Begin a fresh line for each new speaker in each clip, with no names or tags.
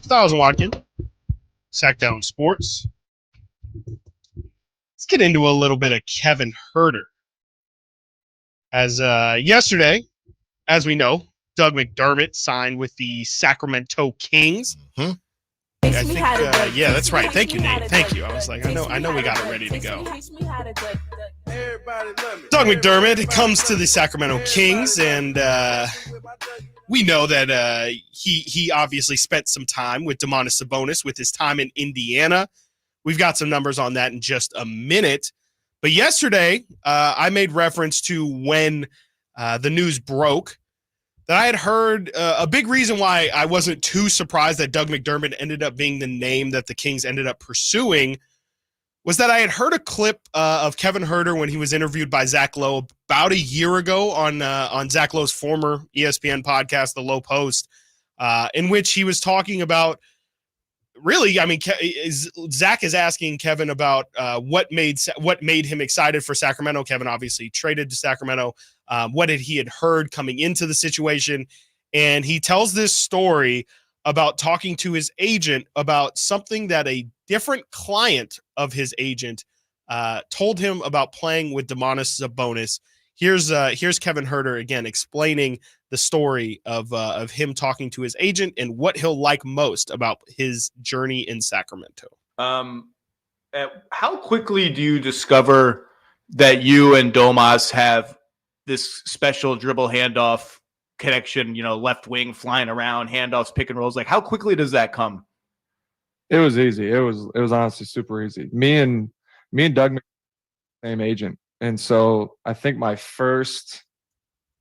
Stiles Watkins, Sactown Sports. Let's get into a little bit of Kevin Huerter. As yesterday, as we know, Doug McDermott signed with the Sacramento Kings.
Mm-hmm.
I think, yeah, that's right. Thank you, Nate. Thank you. I was like, I know we got it ready to go. Doug McDermott comes to the Sacramento Kings, and we know that he obviously spent some time with Domantas Sabonis with his time in Indiana. We've got some numbers on that in just a minute. But yesterday, I made reference to when the news broke that I had heard a big reason why I wasn't too surprised that Doug McDermott ended up being the name that the Kings ended up pursuing was that I had heard a clip of Kevin Huerter when he was interviewed by Zach Lowe about a year ago on Zach Lowe's former ESPN podcast, The Low Post, in which he was talking about really, I mean, Zach is asking Kevin about what made him excited for Sacramento. Kevin obviously traded to Sacramento. What had he heard coming into the situation? And he tells this story about talking to his agent about something that a different client of his agent told him about playing with Domantas Sabonis. Here's Kevin Huerter again explaining the story of him talking to his agent and what he'll like most about his journey in Sacramento.
How quickly do you discover that you and Domas have this special dribble handoff connection, left wing flying around, handoffs, pick and rolls? Like, how quickly does that come?
It was easy. It was honestly super easy. Me and Doug, same agent. And so I think my first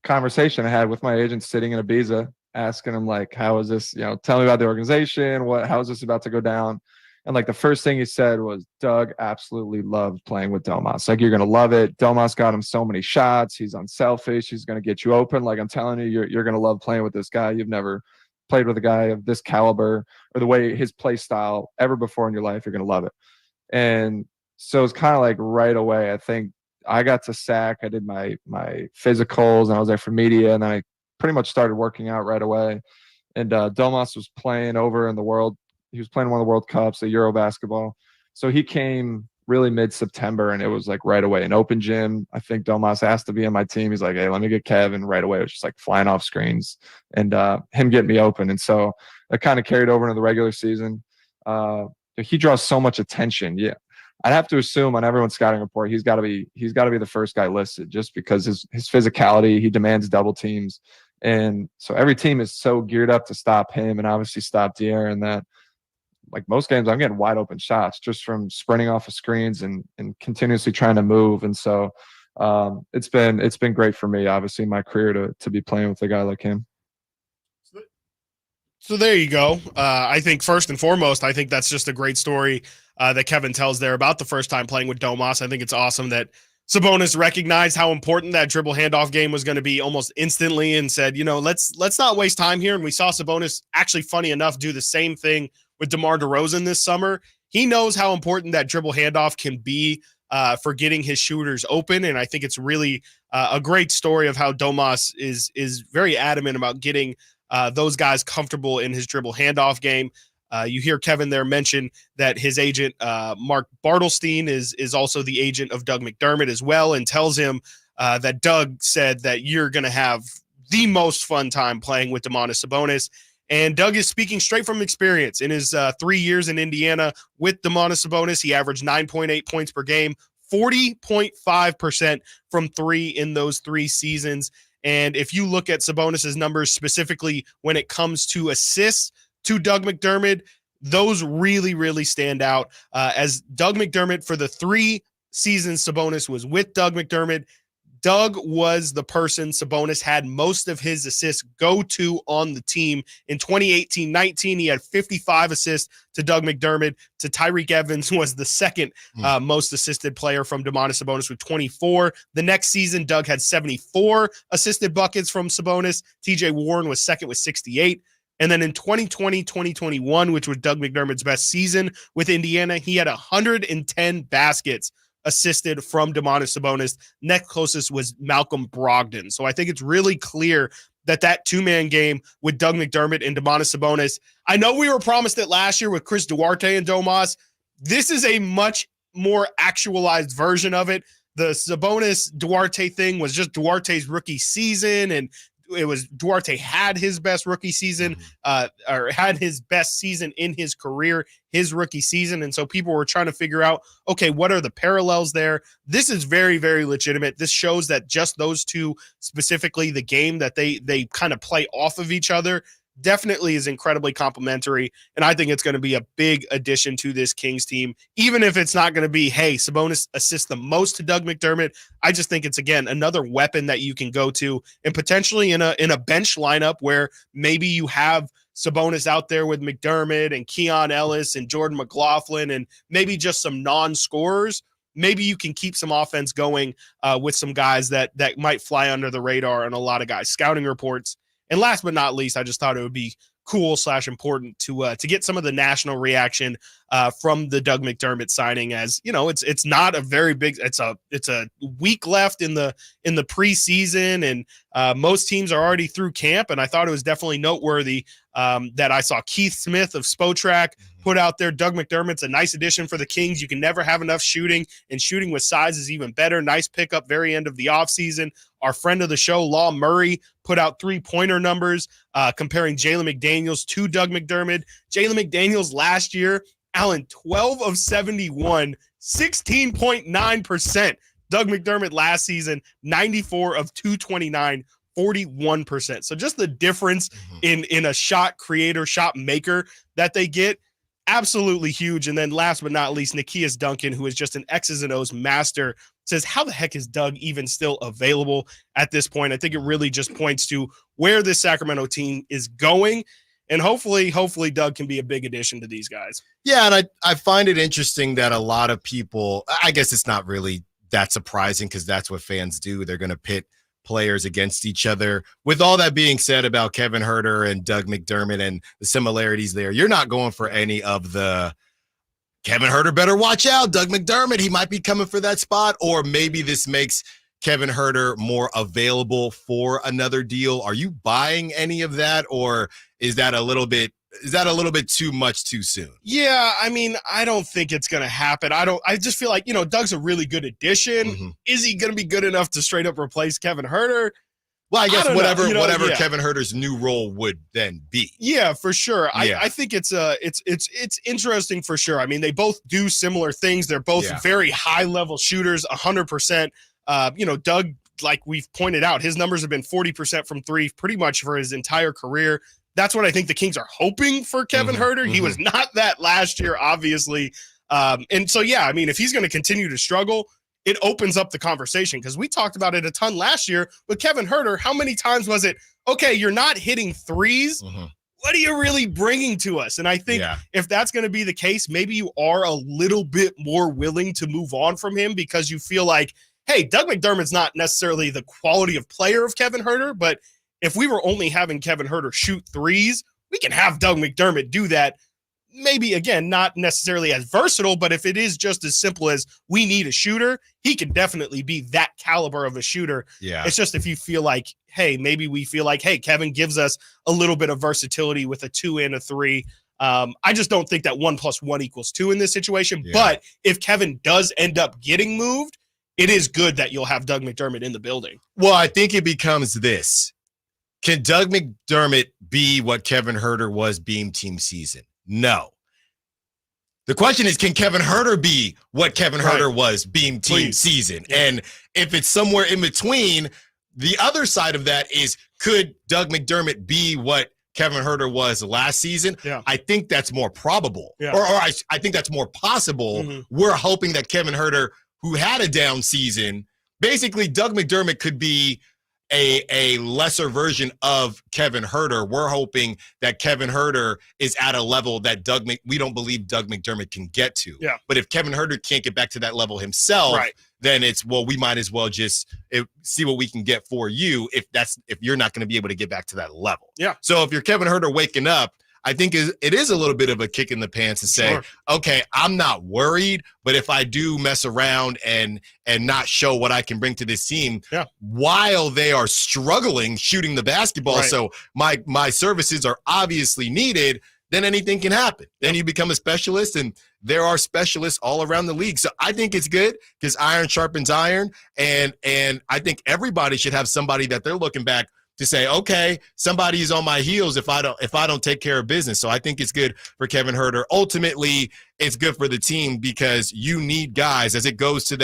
conversation I had with my agent sitting in Ibiza, asking him like, how is this, tell me about the organization. How is this about to go down? And like the first thing he said was, Doug absolutely loved playing with Domas. Like, you're going to love it. Domas got him so many shots. He's unselfish. He's going to get you open. Like, I'm telling you, you're going to love playing with this guy. You've never played with a guy of this caliber or the way his play style ever before in your life. You're going to love it. And so it's kind of like right away, I think I got to Sac. I did my physicals and I was there for media. And then I pretty much started working out right away. And Domas was playing over in the world. He was playing one of the World Cups, the Euro basketball. So he came really mid-September, and it was like right away an open gym. I think Domas asked to be on my team. He's like, hey, let me get Kevin right away. It was just like flying off screens and him getting me open. And so that kind of carried over into the regular season. He draws so much attention. Yeah. I'd have to assume on everyone's scouting report, he's got to be the first guy listed just because his physicality, he demands double teams. And so every team is so geared up to stop him and obviously stop De'Aaron that, like most games, I'm getting wide open shots just from sprinting off of screens and continuously trying to move. And so it's been great for me, obviously, in my career to be playing with a guy like him.
So there you go. I think first and foremost, I think that's just a great story that Kevin tells there about the first time playing with Domas. I think it's awesome that Sabonis recognized how important that dribble handoff game was going to be almost instantly and said, let's not waste time here. And we saw Sabonis actually, funny enough, do the same thing with DeMar DeRozan this summer. He knows how important that dribble handoff can be for getting his shooters open. And I think it's really a great story of how Domas is very adamant about getting those guys comfortable in his dribble handoff game. You hear Kevin there mention that his agent, Mark Bartelstein, is also the agent of Doug McDermott as well, and tells him that Doug said that you're going to have the most fun time playing with Domantas Sabonis. And Doug is speaking straight from experience. In his 3 years in Indiana with Domantas Sabonis, he averaged 9.8 points per game, 40.5% from three in those 3 seasons. And if you look at Sabonis's numbers specifically when it comes to assists to Doug McDermott, those really, really stand out. As Doug McDermott, for the 3 seasons Sabonis was with Doug McDermott, Doug was the person Sabonis had most of his assists go to on the team. In 2018-19, he had 55 assists to Doug McDermott. To Tyreek Evans was the second most assisted player from Domantas Sabonis with 24. The next season, Doug had 74 assisted buckets from Sabonis. TJ Warren was second with 68. And then in 2020-2021, which was Doug McDermott's best season with Indiana, he had 110 baskets assisted from Domantas Sabonis. Next closest was Malcolm Brogdon. So I think it's really clear that two-man game with Doug McDermott and Domantas Sabonis, I know we were promised it last year with Chris Duarte and Domas. This is a much more actualized version of it. The Sabonis Duarte thing was just Duarte's rookie season, and it was Duarte had his best rookie season, or had his best season in his career, his rookie season. And so people were trying to figure out, okay, what are the parallels there? This is very, very legitimate. This shows that just those two, specifically the game that they kind of play off of each other, definitely is incredibly complimentary. And I think it's going to be a big addition to this Kings team, even if it's not going to be, hey, Sabonis assists the most to Doug McDermott. I just think it's, again, another weapon that you can go to, and potentially in a bench lineup where maybe you have Sabonis out there with McDermott and Keon Ellis and Jordan McLaughlin and maybe just some non-scorers. Maybe you can keep some offense going with some guys that might fly under the radar and a lot of guys' scouting reports. And last but not least, I just thought it would be cool / important to get some of the national reaction from the Doug McDermott signing. As you know, it's not a very big. It's a week left in the preseason, and most teams are already through camp. And I thought it was definitely noteworthy that I saw Keith Smith of Spotrac put out there. Doug McDermott's a nice addition for the Kings. You can never have enough shooting, and shooting with size is even better. Nice pickup, very end of the offseason. Our friend of the show, Law Murray, put out 3-pointer numbers comparing Jalen McDaniels to Doug McDermott. Jalen McDaniels last year, Allen, 12 of 71, 16.9%. Doug McDermott last season, 94 of 229, 41%. So just the difference in a shot creator, shot maker that they get, absolutely huge. And then last but not least, Nikias Duncan, who is just an X's and O's master, says, how the heck is Doug even still available at this point? I think it really just points to where this Sacramento team is going. And hopefully Doug can be a big addition to these guys.
Yeah, and I find it interesting that a lot of people, I guess it's not really that surprising because that's what fans do. They're going to pit players against each other. With all that being said about Kevin Huerter and Doug McDermott and the similarities there, you're not going for any of the Kevin Huerter better watch out, Doug McDermott, he might be coming for that spot, or maybe this makes Kevin Huerter more available for another deal. Are you buying any of that, or is that a little bit too much too soon?
Yeah, I mean, I don't think it's going to happen. I just feel like, Doug's a really good addition. Is he going to be good enough to straight up replace Kevin Huerter?
Well, I guess whatever Kevin Huerter's new role would then be.
Yeah, for sure. Yeah. I think it's interesting for sure. I mean, they both do similar things. They're both very high level shooters, 100%. Doug, like we've pointed out, his numbers have been 40% from three pretty much for his entire career. That's what I think the Kings are hoping for Kevin Huerter. He was not that last year, obviously. And so, yeah, I mean, if he's going to continue to struggle, it opens up the conversation, because we talked about it a ton last year with Kevin Huerter. How many times was it, okay, you're not hitting threes. What are you really bringing to us? And I think if that's going to be the case, maybe you are a little bit more willing to move on from him, because you feel like, hey, Doug McDermott's not necessarily the quality of player of Kevin Huerter, but if we were only having Kevin Huerter shoot threes, we can have Doug McDermott do that. Maybe, again, not necessarily as versatile, but if it is just as simple as we need a shooter, he can definitely be that caliber of a shooter.
Yeah.
It's just if you feel like, hey, maybe we feel like, hey, Kevin gives us a little bit of versatility with a 2 and a 3. I just don't think that 1 + 1 = 2 in this situation. Yeah. But if Kevin does end up getting moved, it is good that you'll have Doug McDermott in the building.
Well, I think it becomes this. Can Doug McDermott be what Kevin Huerter was Beam Team season? No. The question is, can Kevin Huerter be what Kevin Huerter was Beam Team season? Yeah. And if it's somewhere in between, the other side of that is, could Doug McDermott be what Kevin Huerter was last season?
Yeah.
I think that's more probable.
Yeah.
Or I think that's more possible. We're hoping that Kevin Huerter, who had a down season, basically Doug McDermott could be a lesser version of Kevin Huerter. We're hoping that Kevin Huerter is at a level that we don't believe Doug McDermott can get to.
Yeah.
But if Kevin Huerter can't get back to that level himself, then it's, well, we might as well just see what we can get for you if you're not going to be able to get back to that level.
Yeah.
So if you're Kevin Huerter waking up, I think it is a little bit of a kick in the pants to say, okay, I'm not worried, but if I do mess around and not show what I can bring to this team while they are struggling shooting the basketball, so my services are obviously needed, then anything can happen. Then you become a specialist, and there are specialists all around the league. So I think it's good because iron sharpens iron, and I think everybody should have somebody that they're looking back to say, okay, somebody is on my heels if I don't take care of business. So I think it's good for Kevin Huerter. Ultimately, it's good for the team because you need guys as it goes to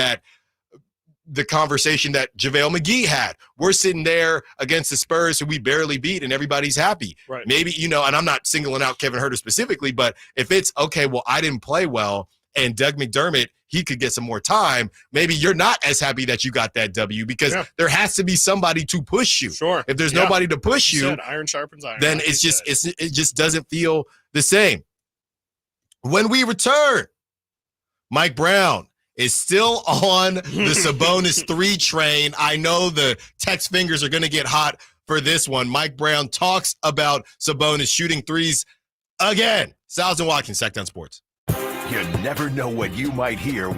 the conversation that JaVale McGee had. We're sitting there against the Spurs who we barely beat and everybody's happy.
Right.
Maybe, and I'm not singling out Kevin Huerter specifically, but if it's, okay, well, I didn't play well and Doug McDermott, he could get some more time, maybe you're not as happy that you got that W because there has to be somebody to push you.
Sure.
If there's nobody to push you,
iron sharpens iron.
then it just doesn't feel the same. When we return, Mike Brown is still on the Sabonis 3 train. I know the text fingers are going to get hot for this one. Mike Brown talks about Sabonis shooting threes again. Stiles and Watkins, Sactown Sports.
You never know what you might hear